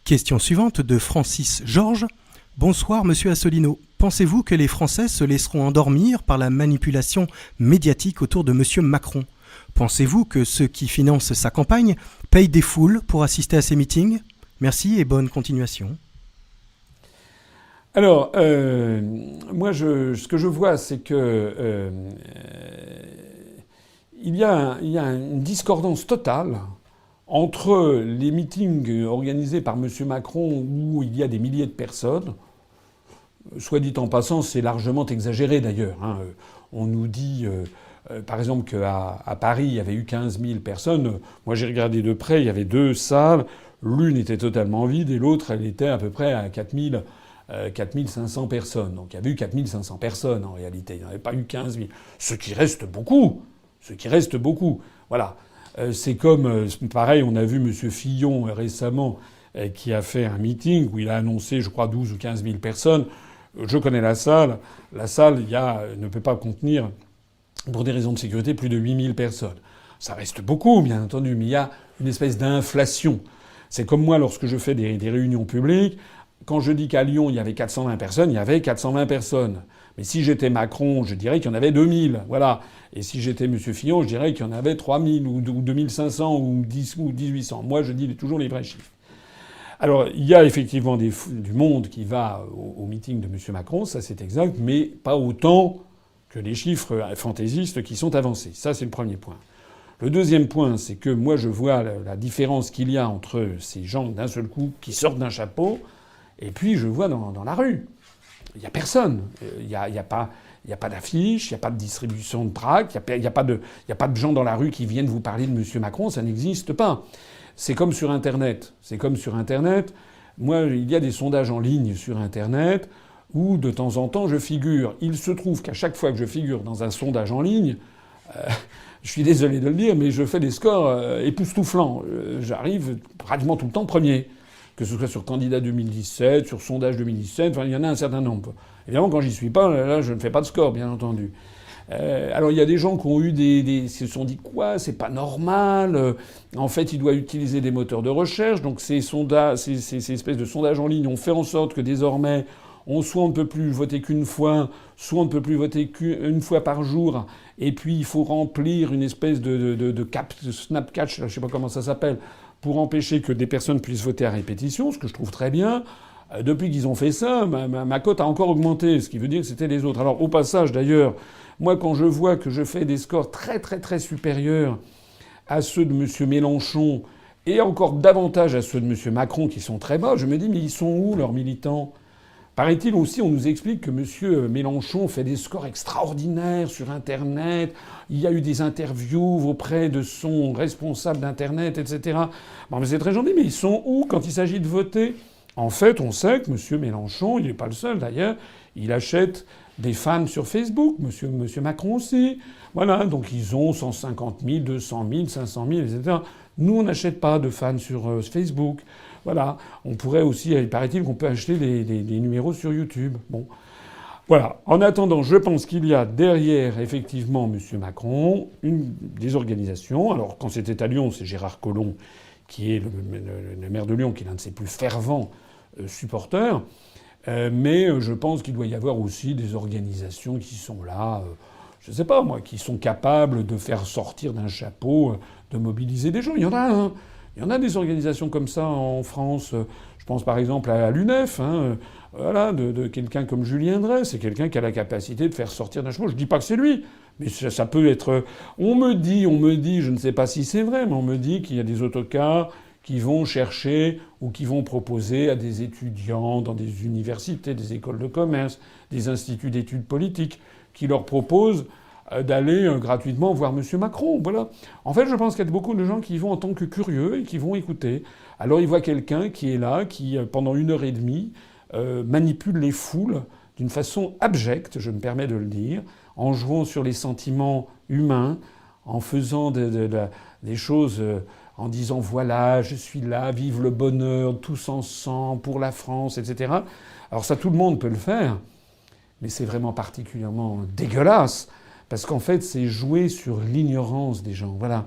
Question suivante de Francis Georges. Bonsoir Monsieur Asselineau. Pensez-vous que les Français se laisseront endormir par la manipulation médiatique autour de Monsieur Macron ? Pensez-vous que ceux qui financent sa campagne payent des foules pour assister à ses meetings ? Merci et bonne continuation. Alors, moi, ce que je vois, c'est que il y a une discordance totale entre les meetings organisés par M. Macron où il y a des milliers de personnes. Soit dit en passant, c'est largement exagéré d'ailleurs. On nous dit, par exemple, qu'à Paris, il y avait eu 15 000 personnes. Moi, j'ai regardé de près, il y avait deux salles. L'une était totalement vide et l'autre, elle était à peu près à 4 500 personnes. Donc il y avait eu 4 500 personnes en réalité. Il n'y en avait pas eu 15 000. Ce qui reste beaucoup. Voilà. C'est comme, pareil, on a vu M. Fillon récemment qui a fait un meeting où il a annoncé, je crois, 12 ou 15 000 personnes. Je connais la salle. La salle, ne peut pas contenir, pour des raisons de sécurité, plus de 8 000 personnes. Ça reste beaucoup, bien entendu, mais il y a une espèce d'inflation. C'est comme moi, lorsque je fais des réunions publiques, quand je dis qu'à Lyon, il y avait 420 personnes, il y avait 420 personnes. Mais si j'étais Macron, je dirais qu'il y en avait 2000. Voilà. Et si j'étais M. Fillon, je dirais qu'il y en avait 3000 ou 2500 ou 10 ou 1800. Moi, je dis toujours les vrais chiffres. Alors, il y a effectivement du monde qui va au meeting de M. Macron, ça c'est exact, mais pas autant que les chiffres fantaisistes qui sont avancés. Ça, c'est le premier point. Le deuxième point, c'est que moi, je vois la différence qu'il y a entre ces gens d'un seul coup qui sortent d'un chapeau et puis je vois dans la rue. Il n'y a personne. Il n'y a pas d'affiche, il n'y a pas de distribution de tract, il n'y a pas de gens dans la rue qui viennent vous parler de M. Macron, ça n'existe pas. C'est comme sur Internet. Moi, il y a des sondages en ligne sur Internet où, de temps en temps, je figure. Il se trouve qu'à chaque fois que je figure dans un sondage en ligne, je suis désolé de le dire, mais je fais des scores époustouflants. J'arrive pratiquement tout le temps premier. Que ce soit sur Candidat 2017, sur Sondage 2017, enfin, il y en a un certain nombre. Évidemment, quand j'y suis pas, là, je ne fais pas de score, bien entendu. Alors, il y a des gens qui ont eu se sont dit quoi, c'est pas normal. En fait, il doit utiliser des moteurs de recherche. Donc, ces espèces de sondages en ligne ont fait en sorte que désormais, soit on ne peut plus voter qu'une fois, soit on ne peut plus voter qu'une fois par jour. Et puis, il faut remplir une espèce de Snapcatch, je sais pas comment ça s'appelle, pour empêcher que des personnes puissent voter à répétition, ce que je trouve très bien. Depuis qu'ils ont fait ça, ma cote a encore augmenté, ce qui veut dire que c'était les autres. Alors, au passage, d'ailleurs, moi, quand je vois que je fais des scores très, très, très supérieurs à ceux de M. Mélenchon et encore davantage à ceux de M. Macron qui sont très bas, je me dis, mais ils sont où, leurs militants ? Paraît-il aussi, on nous explique que M. Mélenchon fait des scores extraordinaires sur Internet. Il y a eu des interviews auprès de son responsable d'Internet, etc. Bon, mais c'est très gentil, mais ils sont où quand il s'agit de voter ? En fait, on sait que M. Mélenchon, il n'est pas le seul d'ailleurs, il achète des fans sur Facebook. M. Macron aussi. Voilà, donc ils ont 150 000, 200 000, 500 000, etc. Nous, on n'achète pas de fans sur Facebook. Voilà. On pourrait aussi, il paraît-il qu'on peut acheter des numéros sur YouTube. Bon. Voilà. En attendant, je pense qu'il y a derrière, effectivement, M. Macron, des organisations. Alors, quand c'était à Lyon, c'est Gérard Collomb, qui est le maire de Lyon, qui est l'un de ses plus fervents supporters. Mais je pense qu'il doit y avoir aussi des organisations qui sont là, je sais pas moi, qui sont capables de faire sortir d'un chapeau, de mobiliser des gens. Il y en a, hein. Il y en a des organisations comme ça en France. Je pense par exemple à l'UNEF, hein, voilà, de quelqu'un comme Julien Drey. C'est quelqu'un qui a la capacité de faire sortir d'un chapeau. Je dis pas que c'est lui, mais ça peut être. On me dit, je ne sais pas si c'est vrai, mais on me dit qu'il y a des autocars qui vont chercher ou qui vont proposer à des étudiants dans des universités, des écoles de commerce, des instituts d'études politiques, qui leur proposent d'aller gratuitement voir M. Macron. Voilà. En fait, je pense qu'il y a beaucoup de gens qui y vont en tant que curieux et qui vont écouter. Alors ils voient quelqu'un qui est là, qui, pendant 1h30, manipule les foules d'une façon abjecte, je me permets de le dire, en jouant sur les sentiments humains, en faisant des choses... en disant voilà, je suis là, vive le bonheur, tous ensemble, pour la France, etc. Alors ça, tout le monde peut le faire, mais c'est vraiment particulièrement dégueulasse, parce qu'en fait, c'est jouer sur l'ignorance des gens. Voilà.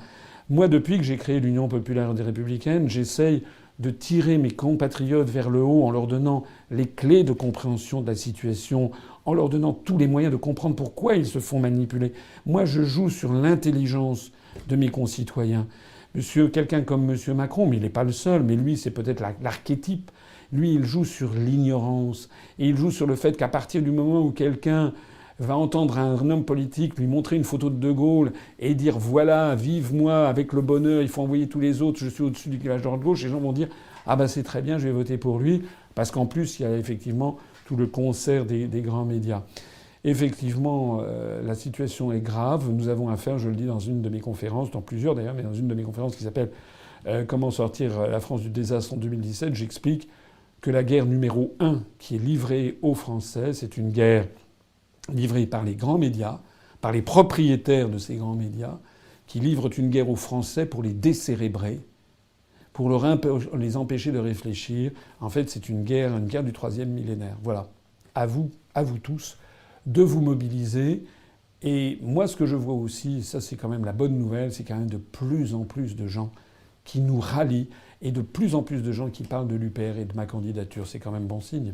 Moi, depuis que j'ai créé l'Union populaire des Républicaines, j'essaye de tirer mes compatriotes vers le haut en leur donnant les clés de compréhension de la situation, en leur donnant tous les moyens de comprendre pourquoi ils se font manipuler. Moi, je joue sur l'intelligence de mes concitoyens. Quelqu'un comme M. Macron, mais il n'est pas le seul, mais lui, c'est peut-être l'archétype. Lui, il joue sur l'ignorance. Et il joue sur le fait qu'à partir du moment où quelqu'un va entendre un homme politique lui montrer une photo de Gaulle et dire « Voilà, vive moi avec le bonheur, il faut envoyer tous les autres, je suis au-dessus du clivage droite-gauche », les gens vont dire « Ah ben c'est très bien, je vais voter pour lui », parce qu'en plus, il y a effectivement tout le concert des grands médias. Effectivement, la situation est grave. Nous avons affaire, je le dis dans une de mes conférences, dans plusieurs d'ailleurs, mais dans une de mes conférences qui s'appelle « Comment sortir la France du désastre en 2017 », j'explique que la guerre numéro 1 qui est livrée aux Français, c'est une guerre livrée par les grands médias, par les propriétaires de ces grands médias, qui livrent une guerre aux Français pour les décérébrer, pour les empêcher de réfléchir. En fait, c'est une guerre du troisième millénaire. Voilà. À vous tous, de vous mobiliser. Et moi, ce que je vois aussi, ça c'est quand même la bonne nouvelle, c'est quand même de plus en plus de gens qui nous rallient et de plus en plus de gens qui parlent de l'UPR et de ma candidature. C'est quand même bon signe.